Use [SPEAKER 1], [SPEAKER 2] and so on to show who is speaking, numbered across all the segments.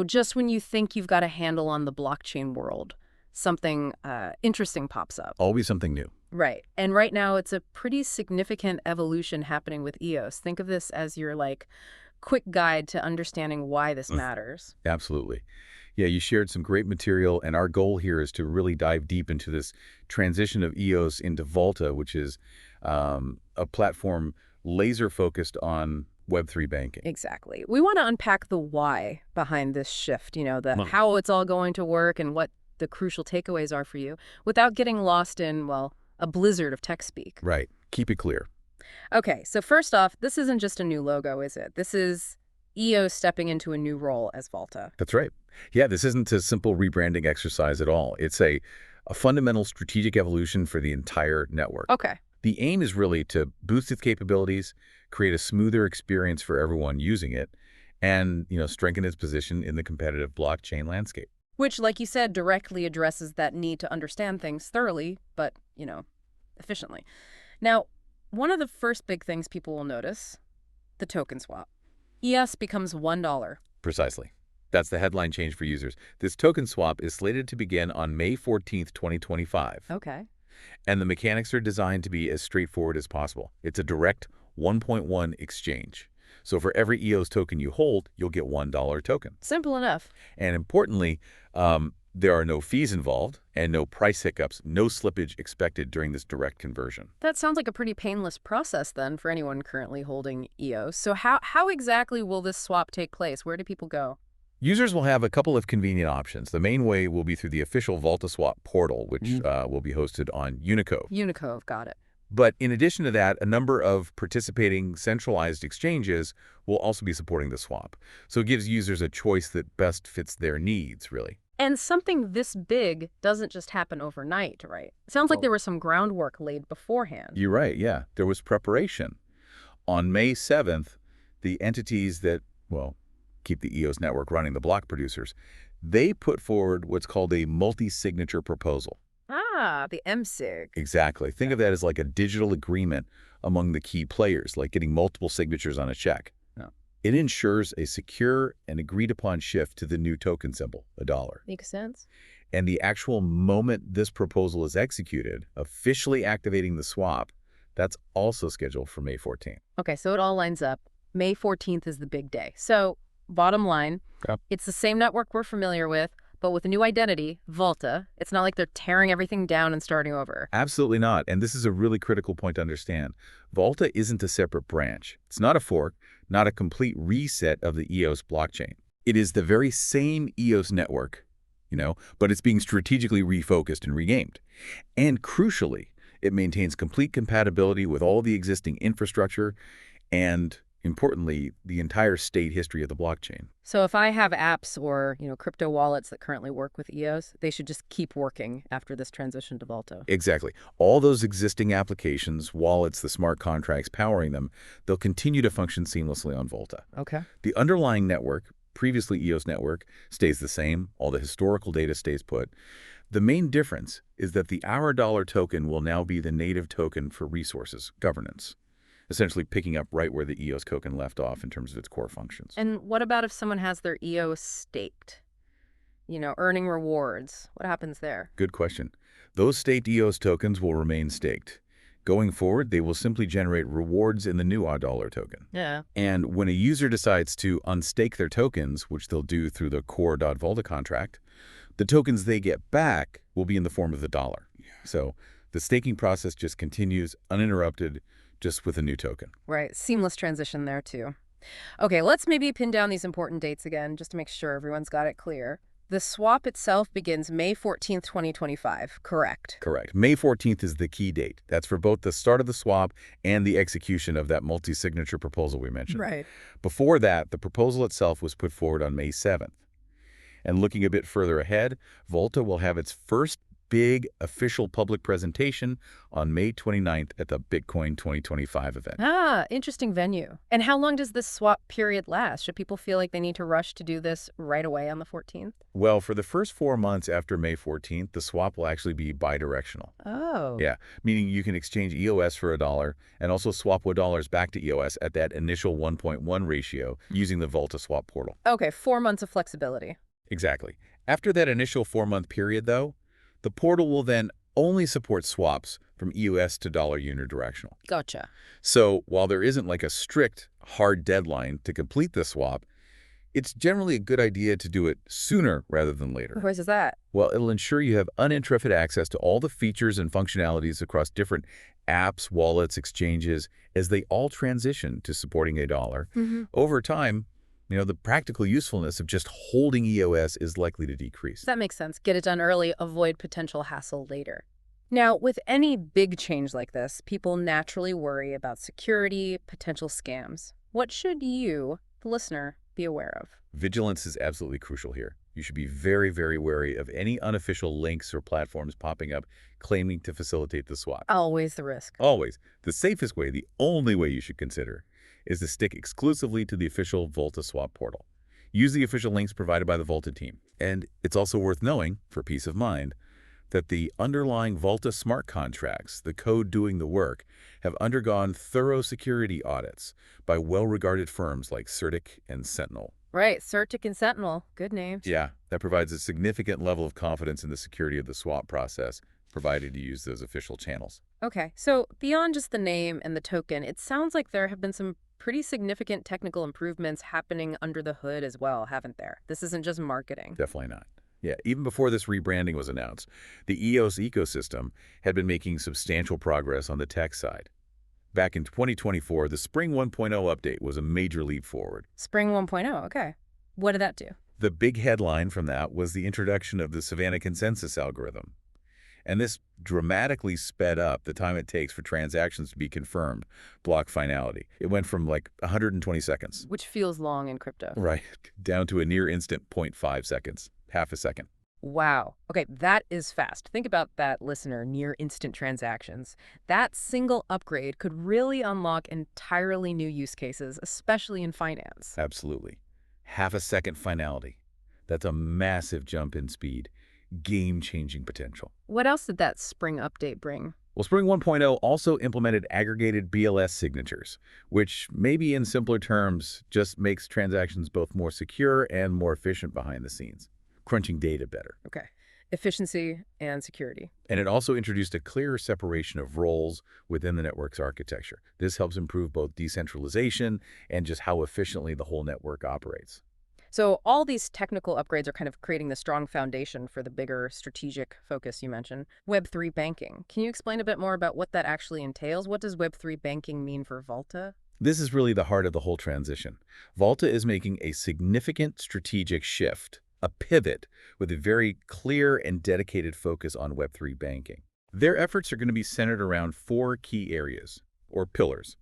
[SPEAKER 1] Just when you think you've got a handle on the blockchain world, something interesting pops up.
[SPEAKER 2] Always something new.
[SPEAKER 1] Right. And right now, it's a pretty significant evolution happening with EOS. Think of this as your, quick guide to understanding why this matters.
[SPEAKER 2] Absolutely. Yeah, you shared some great material, and our goal here is to really dive deep into this transition of EOS into Vaulta, which is a platform laser-focused on Web3 banking.
[SPEAKER 1] Exactly. We want to unpack the why behind this shift, the
[SPEAKER 2] Well,
[SPEAKER 1] how it's all going to work and what the crucial takeaways are for you without getting lost in, a blizzard of tech speak.
[SPEAKER 2] right. Keep it clear.
[SPEAKER 1] Okay, so first off, this isn't just a new logo, is it? This is EOS stepping into a new role as Vaulta.
[SPEAKER 2] That's right. Yeah, this isn't a simple rebranding exercise at all. It's a fundamental strategic evolution for the entire network.
[SPEAKER 1] Okay.
[SPEAKER 2] The aim is really to boost its capabilities, create a smoother experience for everyone using it, and strengthen its position in the competitive blockchain landscape.
[SPEAKER 1] Which, like you said, directly addresses that need to understand things thoroughly, but, efficiently. Now, one of the first big things people will notice, the token swap. EOS becomes $1.
[SPEAKER 2] Precisely. That's the headline change for users. This token swap is slated to begin on May 14th, 2025.
[SPEAKER 1] Okay.
[SPEAKER 2] And the mechanics are designed to be as straightforward as possible. It's a direct 1.1 exchange. So for every EOS token you hold, you'll get $1 token.
[SPEAKER 1] Simple enough.
[SPEAKER 2] And importantly, there are no fees involved and no price hiccups, no slippage expected during this direct conversion.
[SPEAKER 1] That sounds like a pretty painless process then for anyone currently holding EOS. So how exactly will this swap take place? Where do people go?
[SPEAKER 2] Users will have a couple of convenient options. The main way will be through the official Vaulta Swap portal, which will be hosted on Unicove.
[SPEAKER 1] Unicove, got it.
[SPEAKER 2] But in addition to that, a number of participating centralized exchanges will also be supporting the swap. So it gives users a choice that best fits their needs, really.
[SPEAKER 1] And something this big doesn't just happen overnight, right? It sounds like there was some groundwork laid beforehand.
[SPEAKER 2] You're right, yeah. There was preparation. On May 7th, the entities that, keep the EOS network running, the block producers, they put forward what's called a multi-signature proposal.
[SPEAKER 1] Ah, the MSIG.
[SPEAKER 2] Exactly. Think of that as like a digital agreement among the key players, like getting multiple signatures on a check.
[SPEAKER 1] Yeah.
[SPEAKER 2] It ensures a secure and agreed-upon shift to the new token symbol, $1.
[SPEAKER 1] Makes sense.
[SPEAKER 2] And the actual moment this proposal is executed, officially activating the swap, that's also scheduled for May 14th.
[SPEAKER 1] Okay, so it all lines up. May 14th is the big day. So, bottom line, It's the same network we're familiar with, but with a new identity, Vaulta. It's not like they're tearing everything down and starting over.
[SPEAKER 2] Absolutely not. And this is a really critical point to understand. Vaulta isn't a separate branch. It's not a fork, not a complete reset of the EOS blockchain. It is the very same EOS network, but it's being strategically refocused and regamed. And crucially, it maintains complete compatibility with all the existing infrastructure and, importantly, the entire state history of the blockchain.
[SPEAKER 1] So if I have apps or, crypto wallets that currently work with EOS, they should just keep working after this transition to Vaulta.
[SPEAKER 2] Exactly. All those existing applications, wallets, the smart contracts powering them, they'll continue to function seamlessly on Vaulta.
[SPEAKER 1] Okay.
[SPEAKER 2] The underlying network, previously EOS network, stays the same. All the historical data stays put. The main difference is that the $1 token will now be the native token for resources governance, essentially picking up right where the EOS token left off in terms of its core functions.
[SPEAKER 1] And what about if someone has their EOS staked? Earning rewards. What happens there?
[SPEAKER 2] Good question. Those staked EOS tokens will remain staked. Going forward, they will simply generate rewards in the new $1 token.
[SPEAKER 1] Yeah.
[SPEAKER 2] And when a user decides to unstake their tokens, which they'll do through the core.volta contract, the tokens they get back will be in the form of the dollar. So the staking process just continues uninterrupted, just with a new token.
[SPEAKER 1] Right. Seamless transition there, too. Okay, let's maybe pin down these important dates again, just to make sure everyone's got it clear. The swap itself begins May 14th, 2025, correct?
[SPEAKER 2] Correct. May 14th is the key date. That's for both the start of the swap and the execution of that multi-signature proposal we mentioned.
[SPEAKER 1] Right.
[SPEAKER 2] Before that, the proposal itself was put forward on May 7th. And looking a bit further ahead, Vaulta will have its first big official public presentation on May 29th at the Bitcoin 2025 event.
[SPEAKER 1] Ah, interesting venue. And how long does this swap period last? Should people feel like they need to rush to do this right away on the 14th?
[SPEAKER 2] Well, for the first 4 months after May 14th, the swap will actually be bidirectional.
[SPEAKER 1] Oh.
[SPEAKER 2] Yeah, meaning you can exchange EOS for a dollar and also swap $1 back to EOS at that initial 1.1 ratio using the Vaulta swap portal.
[SPEAKER 1] Okay, 4 months of flexibility.
[SPEAKER 2] Exactly. After that initial 4-month period, though, the portal will then only support swaps from EOS to dollar unidirectional.
[SPEAKER 1] Gotcha.
[SPEAKER 2] So while there isn't like a strict, hard deadline to complete the swap, it's generally a good idea to do it sooner rather than later.
[SPEAKER 1] What is that?
[SPEAKER 2] Well, it'll ensure you have uninterrupted access to all the features and functionalities across different apps, wallets, exchanges, as they all transition to supporting a dollar. Over time, the practical usefulness of just holding EOS is likely to decrease.
[SPEAKER 1] That makes sense. Get it done early, avoid potential hassle later. Now, with any big change like this, people naturally worry about security, potential scams. What should you, the listener, be aware of?
[SPEAKER 2] Vigilance is absolutely crucial here. You should be very, very wary of any unofficial links or platforms popping up claiming to facilitate the swap.
[SPEAKER 1] Always the risk.
[SPEAKER 2] Always. The safest way, the only way you should consider, is to stick exclusively to the official Vaulta swap portal. Use the official links provided by the Vaulta team. And it's also worth knowing, for peace of mind, that the underlying Vaulta smart contracts, the code doing the work, have undergone thorough security audits by well-regarded firms like Certic and Sentinel.
[SPEAKER 1] Right, Certic and Sentinel. Good names.
[SPEAKER 2] Yeah, that provides a significant level of confidence in the security of the swap process, provided you use those official channels.
[SPEAKER 1] Okay, so beyond just the name and the token, it sounds like there have been some pretty significant technical improvements happening under the hood as well, haven't there? This isn't just marketing.
[SPEAKER 2] Definitely not. Yeah, even before this rebranding was announced, the EOS ecosystem had been making substantial progress on the tech side. Back in 2024, the Spring 1.0 update was a major leap forward.
[SPEAKER 1] Spring 1.0, okay. What did that do?
[SPEAKER 2] The big headline from that was the introduction of the Savannah consensus algorithm. And this dramatically sped up the time it takes for transactions to be confirmed, block finality. It went from like 120 seconds.
[SPEAKER 1] Which feels long in crypto.
[SPEAKER 2] Right, down to a near instant 0.5 seconds, half a second.
[SPEAKER 1] Wow. Okay, that is fast. Think about that, listener, near instant transactions. That single upgrade could really unlock entirely new use cases, especially in finance.
[SPEAKER 2] Absolutely. Half a second finality. That's a massive jump in speed. Game-changing potential.
[SPEAKER 1] What else did that spring update bring?
[SPEAKER 2] Well, Spring 1.0 also implemented aggregated BLS signatures, which maybe in simpler terms just makes transactions both more secure and more efficient behind the scenes, crunching data better.
[SPEAKER 1] Okay. Efficiency and security.
[SPEAKER 2] And it also introduced a clearer separation of roles within the network's architecture. This helps improve both decentralization and just how efficiently the whole network operates.
[SPEAKER 1] So all these technical upgrades are kind of creating the strong foundation for the bigger strategic focus you mentioned, Web3 banking. Can you explain a bit more about what that actually entails? What does Web3 banking mean for Vaulta?
[SPEAKER 2] This is really the heart of the whole transition. Vaulta is making a significant strategic shift, a pivot, with a very clear and dedicated focus on Web3 banking. Their efforts are going to be centered around 4 key areas, or pillars: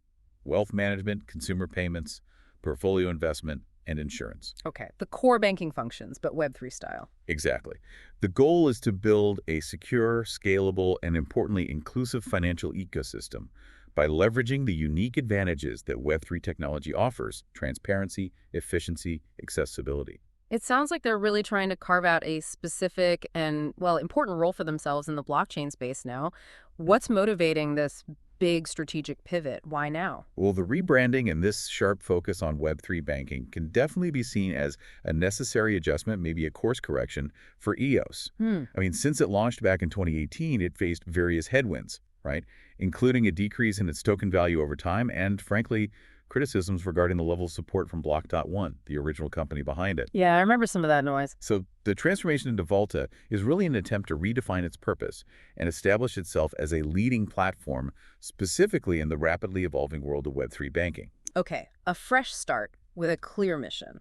[SPEAKER 2] wealth management, consumer payments, portfolio investment, and insurance.
[SPEAKER 1] Okay, the core banking functions, but Web3 style.
[SPEAKER 2] Exactly. The goal is to build a secure, scalable, and importantly, inclusive financial ecosystem by leveraging the unique advantages that Web3 technology offers: transparency, efficiency, accessibility.
[SPEAKER 1] It sounds like they're really trying to carve out a specific and, well, important role for themselves in the blockchain space now. What's motivating this big strategic pivot? Why now?
[SPEAKER 2] Well, the rebranding and this sharp focus on Web3 banking can definitely be seen as a necessary adjustment, maybe a course correction for EOS. I mean, since it launched back in 2018, it faced various headwinds, right? Including a decrease in its token value over time and, frankly, criticisms regarding the level of support from Block.one, the original company behind it.
[SPEAKER 1] Yeah, I remember some of that noise.
[SPEAKER 2] So the transformation into Vaulta is really an attempt to redefine its purpose and establish itself as a leading platform, specifically in the rapidly evolving world of Web3 banking.
[SPEAKER 1] Okay, a fresh start with a clear mission.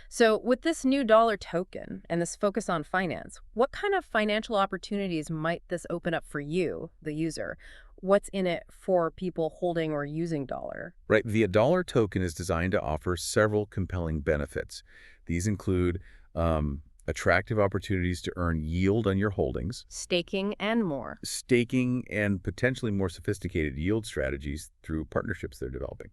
[SPEAKER 1] So with this new dollar token and this focus on finance, what kind of financial opportunities might this open up for you, the user? What's in it for people holding or using dollar?
[SPEAKER 2] Right, the dollar token is designed to offer several compelling benefits. These include attractive opportunities to earn yield on your holdings,
[SPEAKER 1] Staking and more.
[SPEAKER 2] staking, and potentially more sophisticated yield strategies through partnerships they're developing.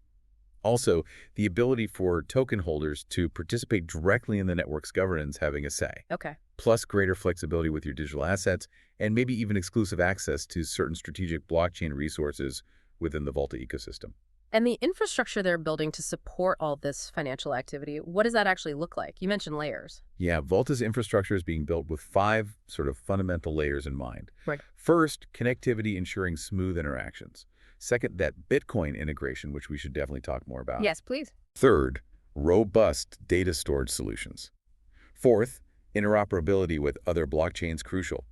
[SPEAKER 2] Also, the ability for token holders to participate directly in the network's governance, having a say,
[SPEAKER 1] Okay.
[SPEAKER 2] plus greater flexibility with your digital assets, and maybe even exclusive access to certain strategic blockchain resources within the Vaulta ecosystem.
[SPEAKER 1] And the infrastructure they're building to support all this financial activity, what does that actually look like? You mentioned layers.
[SPEAKER 2] Yeah, Vaulta's infrastructure is being built with 5 sort of fundamental layers in mind.
[SPEAKER 1] Right.
[SPEAKER 2] First, connectivity ensuring smooth interactions. Second, that Bitcoin integration, which we should definitely talk more about.
[SPEAKER 1] Yes, please.
[SPEAKER 2] Third, robust data storage solutions. Fourth, interoperability with other blockchains crucial.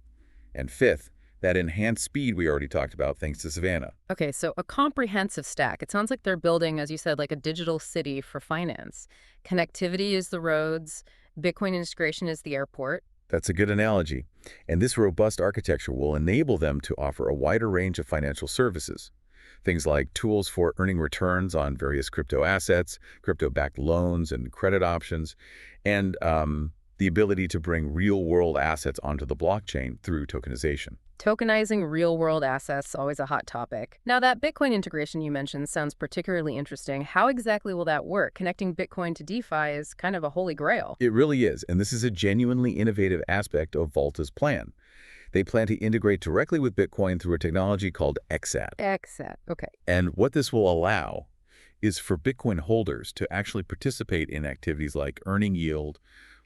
[SPEAKER 2] And fifth, that enhanced speed we already talked about thanks to Savannah.
[SPEAKER 1] Okay, so a comprehensive stack. It sounds like they're building, as you said, like a digital city for finance. Connectivity is the roads, Bitcoin integration is the airport.
[SPEAKER 2] That's a good analogy. And this robust architecture will enable them to offer a wider range of financial services. Things like tools for earning returns on various crypto assets, crypto-backed loans and credit options, and the ability to bring real-world assets onto the blockchain through tokenization.
[SPEAKER 1] Tokenizing real-world assets, always a hot topic. Now, that Bitcoin integration you mentioned sounds particularly interesting. How exactly will that work? Connecting Bitcoin to DeFi is kind of a holy grail.
[SPEAKER 2] It really is, and this is a genuinely innovative aspect of Vaulta's plan. They plan to integrate directly with Bitcoin through a technology called XAT.
[SPEAKER 1] XAT, okay.
[SPEAKER 2] And what this will allow is for Bitcoin holders to actually participate in activities like earning yield,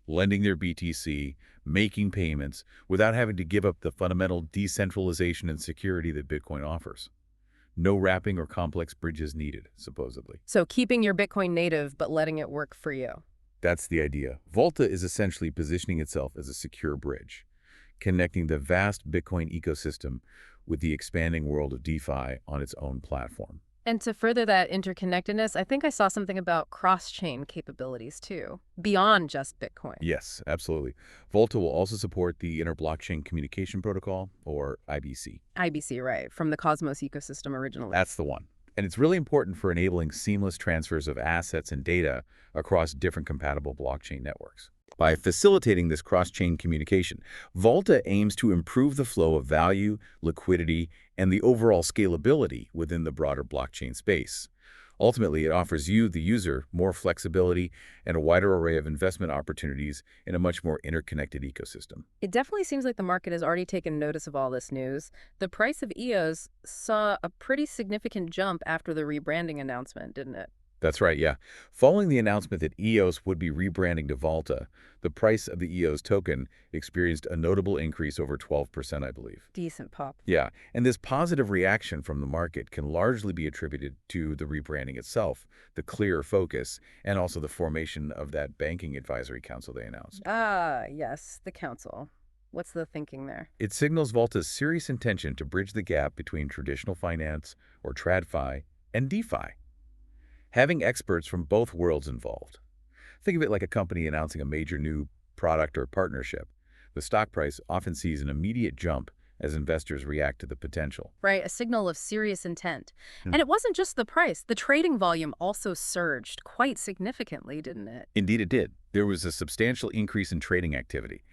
[SPEAKER 2] lending their BTC, making payments, without having to give up the fundamental decentralization and security that Bitcoin offers. No wrapping or complex bridges needed, supposedly.
[SPEAKER 1] So keeping your Bitcoin native, but letting it work for you.
[SPEAKER 2] That's the idea. Vaulta is essentially positioning itself as a secure bridge, connecting the vast Bitcoin ecosystem with the expanding world of DeFi on its own platform.
[SPEAKER 1] And to further that interconnectedness, I think I saw something about cross-chain capabilities too, beyond just Bitcoin.
[SPEAKER 2] Yes, absolutely. Vaulta will also support the Inter-Blockchain Communication Protocol, or IBC.
[SPEAKER 1] IBC, right, from the Cosmos ecosystem originally.
[SPEAKER 2] That's the one. And it's really important for enabling seamless transfers of assets and data across different compatible blockchain networks. By facilitating this cross-chain communication, Vaulta aims to improve the flow of value, liquidity, and the overall scalability within the broader blockchain space. Ultimately, it offers you, the user, more flexibility and a wider array of investment opportunities in a much more interconnected ecosystem.
[SPEAKER 1] It definitely seems like the market has already taken notice of all this news. The price of EOS saw a pretty significant jump after the rebranding announcement, didn't it?
[SPEAKER 2] That's right, yeah. Following the announcement that EOS would be rebranding to Vaulta, the price of the EOS token experienced a notable increase over 12%, I believe.
[SPEAKER 1] Decent pop.
[SPEAKER 2] Yeah, and this positive reaction from the market can largely be attributed to the rebranding itself, the clearer focus, and also the formation of that banking advisory council they announced.
[SPEAKER 1] Ah, yes, the council. What's the thinking there?
[SPEAKER 2] It signals Vaulta's serious intention to bridge the gap between traditional finance, or TradFi, and DeFi, having experts from both worlds involved. Think of it like a company announcing a major new product or partnership. The stock price often sees an immediate jump as investors react to the potential.
[SPEAKER 1] Right, a signal of serious intent.
[SPEAKER 2] Hmm.
[SPEAKER 1] And it wasn't just the price. The trading volume also surged quite significantly, didn't it?
[SPEAKER 2] Indeed it did. There was a substantial increase in trading activity.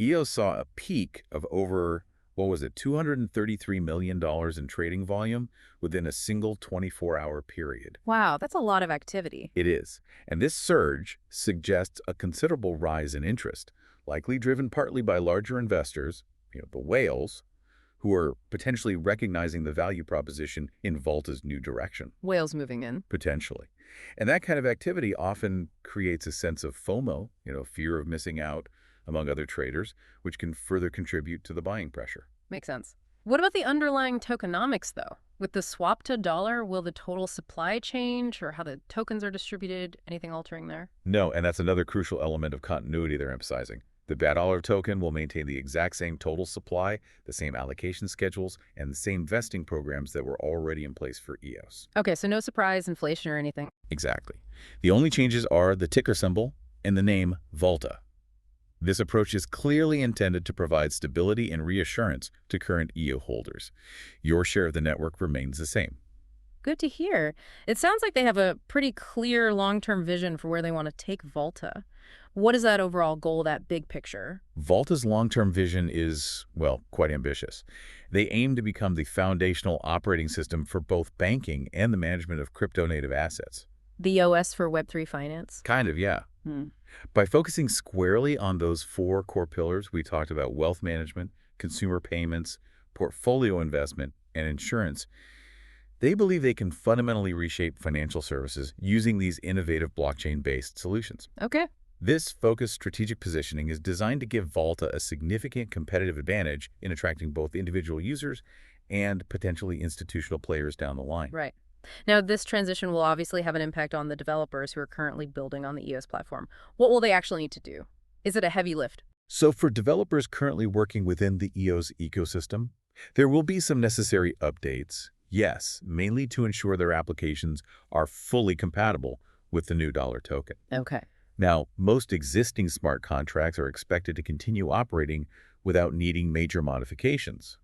[SPEAKER 2] EOS saw a peak of over, $233 million in trading volume within a single 24-hour period.
[SPEAKER 1] Wow, that's a lot of activity.
[SPEAKER 2] It is. And this surge suggests a considerable rise in interest, likely driven partly by larger investors, the whales, who are potentially recognizing the value proposition in Vaulta's new direction.
[SPEAKER 1] Whales moving in.
[SPEAKER 2] Potentially. And that kind of activity often creates a sense of FOMO, fear of missing out, among other traders, which can further contribute to the buying pressure.
[SPEAKER 1] Makes sense. What about the underlying tokenomics, though? With the swap to dollar, will the total supply change, or how the tokens are distributed? Anything altering there?
[SPEAKER 2] No, and that's another crucial element of continuity they're emphasizing. The dollar token will maintain the exact same total supply, the same allocation schedules, and the same vesting programs that were already in place for EOS.
[SPEAKER 1] Okay, so no surprise inflation or anything.
[SPEAKER 2] Exactly. The only changes are the ticker symbol and the name Vaulta. This approach is clearly intended to provide stability and reassurance to current EO holders. Your share of the network remains the same.
[SPEAKER 1] Good to hear. It sounds like they have a pretty clear long-term vision for where they want to take Vaulta. What is that overall goal, that big picture?
[SPEAKER 2] Vaulta's long-term vision is, well, quite ambitious. They aim to become the foundational operating system for both banking and the management of crypto-native assets.
[SPEAKER 1] The EOS for Web3 finance?
[SPEAKER 2] Kind of, yeah.
[SPEAKER 1] Hmm.
[SPEAKER 2] By focusing squarely on those four core pillars we talked about, wealth management, consumer payments, portfolio investment, and insurance, they believe they can fundamentally reshape financial services using these innovative blockchain-based solutions.
[SPEAKER 1] Okay.
[SPEAKER 2] This focused strategic positioning is designed to give Vaulta a significant competitive advantage in attracting both individual users and potentially institutional players down the line.
[SPEAKER 1] Right. Now, this transition will obviously have an impact on the developers who are currently building on the EOS platform. What will they actually need to do? Is it a heavy lift?
[SPEAKER 2] So for developers currently working within the EOS ecosystem, there will be some necessary updates, yes, mainly to ensure their applications are fully compatible with the new dollar token.
[SPEAKER 1] Okay.
[SPEAKER 2] Now, most existing smart contracts are expected to continue operating without needing major modifications.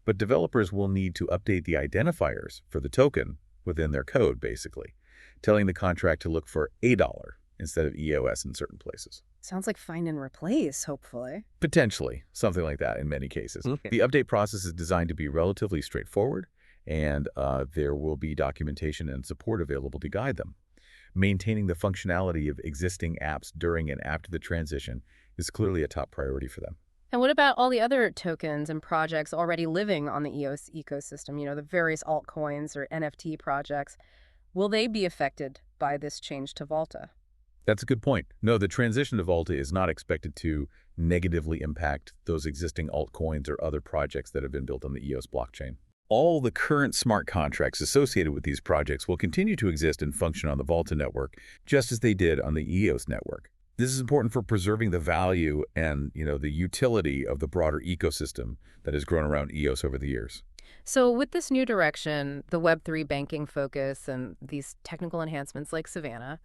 [SPEAKER 2] But developers will need to update the identifiers for the token within their code, basically, telling the contract to look for $1 instead of EOS in certain places.
[SPEAKER 1] Sounds like find and replace, hopefully.
[SPEAKER 2] Potentially, something like that in many cases.
[SPEAKER 1] Okay.
[SPEAKER 2] The update process is designed to be relatively straightforward, and there will be documentation and support available to guide them. Maintaining the functionality of existing apps during and after the transition is clearly a top priority for them.
[SPEAKER 1] And what about all the other tokens and projects already living on the EOS ecosystem, the various altcoins or NFT projects? Will they be affected by this change to Vaulta?
[SPEAKER 2] That's a good point. No, the transition to Vaulta is not expected to negatively impact those existing altcoins or other projects that have been built on the EOS blockchain. All the current smart contracts associated with these projects will continue to exist and function on the Vaulta network, just as they did on the EOS network. This is important for preserving the value and, the utility of the broader ecosystem that has grown around EOS over the years.
[SPEAKER 1] So with this new direction, the Web3 banking focus and these technical enhancements like Savannah,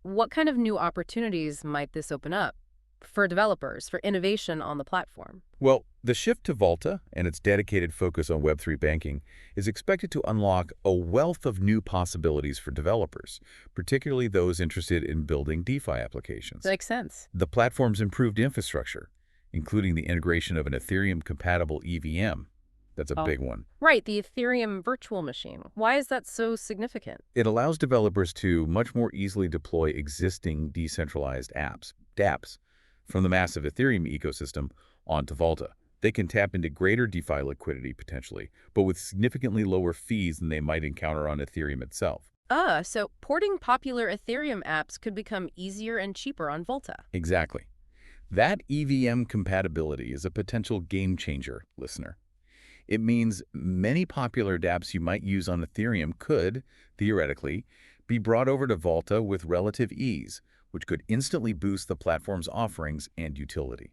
[SPEAKER 1] what kind of new opportunities might this open up for developers, for innovation on the platform?
[SPEAKER 2] Well, the shift to Vaulta and its dedicated focus on Web3 banking is expected to unlock a wealth of new possibilities for developers, particularly those interested in building DeFi applications.
[SPEAKER 1] Makes sense.
[SPEAKER 2] The platform's improved infrastructure, including the integration of an Ethereum-compatible EVM, that's a big one.
[SPEAKER 1] Right, the Ethereum virtual machine. Why is that so significant?
[SPEAKER 2] It allows developers to much more easily deploy existing decentralized apps, dApps, from the massive Ethereum ecosystem onto Vaulta. They can tap into greater DeFi liquidity potentially, but with significantly lower fees than they might encounter on Ethereum itself.
[SPEAKER 1] So porting popular Ethereum apps could become easier and cheaper on Vaulta.
[SPEAKER 2] Exactly. That EVM compatibility is a potential game changer, listener. It means many popular dApps you might use on Ethereum could, theoretically, be brought over to Vaulta with relative ease, which could instantly boost the platform's offerings and utility.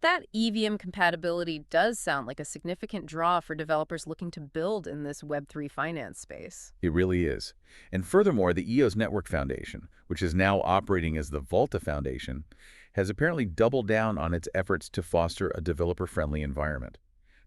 [SPEAKER 1] That EVM compatibility does sound like a significant draw for developers looking to build in this Web3 finance space.
[SPEAKER 2] It really is. And furthermore, the EOS Network Foundation, which is now operating as the Vaulta Foundation, has apparently doubled down on its efforts to foster a developer-friendly environment.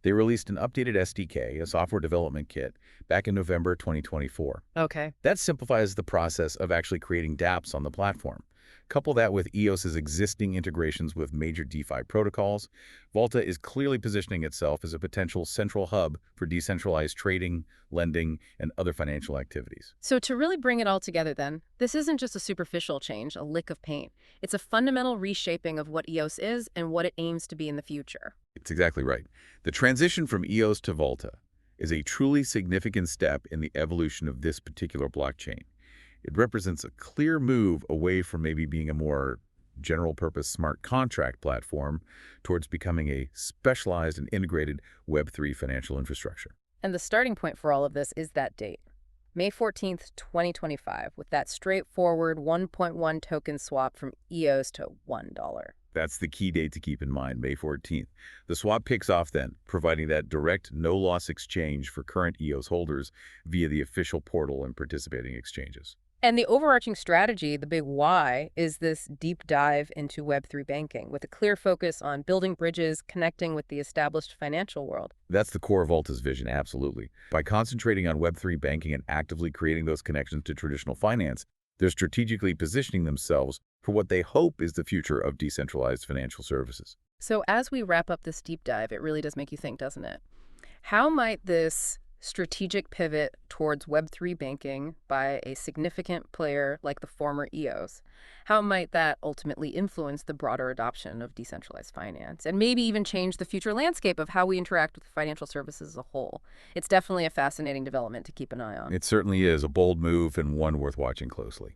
[SPEAKER 2] They released an updated SDK, a software development kit, back in November 2024.
[SPEAKER 1] Okay.
[SPEAKER 2] That simplifies the process of actually creating dApps on the platform. Couple that with EOS's existing integrations with major DeFi protocols, Vaulta is clearly positioning itself as a potential central hub for decentralized trading, lending, and other financial activities.
[SPEAKER 1] So to really bring it all together then, this isn't just a superficial change, a lick of paint. It's a fundamental reshaping of what EOS is and what it aims to be in the future.
[SPEAKER 2] It's exactly right. The transition from EOS to Vaulta is a truly significant step in the evolution of this particular blockchain. It represents a clear move away from maybe being a more general-purpose smart contract platform towards becoming a specialized and integrated Web3 financial infrastructure.
[SPEAKER 1] And the starting point for all of this is that date, May 14th, 2025, with that straightforward 1.1 token swap from EOS to $1.
[SPEAKER 2] That's the key date to keep in mind, May 14th. The swap kicks off then, providing that direct, no-loss exchange for current EOS holders via the official portal and participating exchanges.
[SPEAKER 1] And the overarching strategy, the big why, is this deep dive into Web3 banking with a clear focus on building bridges, connecting with the established financial world.
[SPEAKER 2] That's the core of Vaulta's vision, absolutely. By concentrating on Web3 banking and actively creating those connections to traditional finance, they're strategically positioning themselves for what they hope is the future of decentralized financial services.
[SPEAKER 1] So as we wrap up this deep dive, it really does make you think, doesn't it? How might this strategic pivot towards Web3 banking by a significant player like the former EOS, how might that ultimately influence the broader adoption of decentralized finance and maybe even change the future landscape of how we interact with financial services as a whole? It's definitely a fascinating development to keep an eye on.
[SPEAKER 2] It certainly is a bold move and one worth watching closely.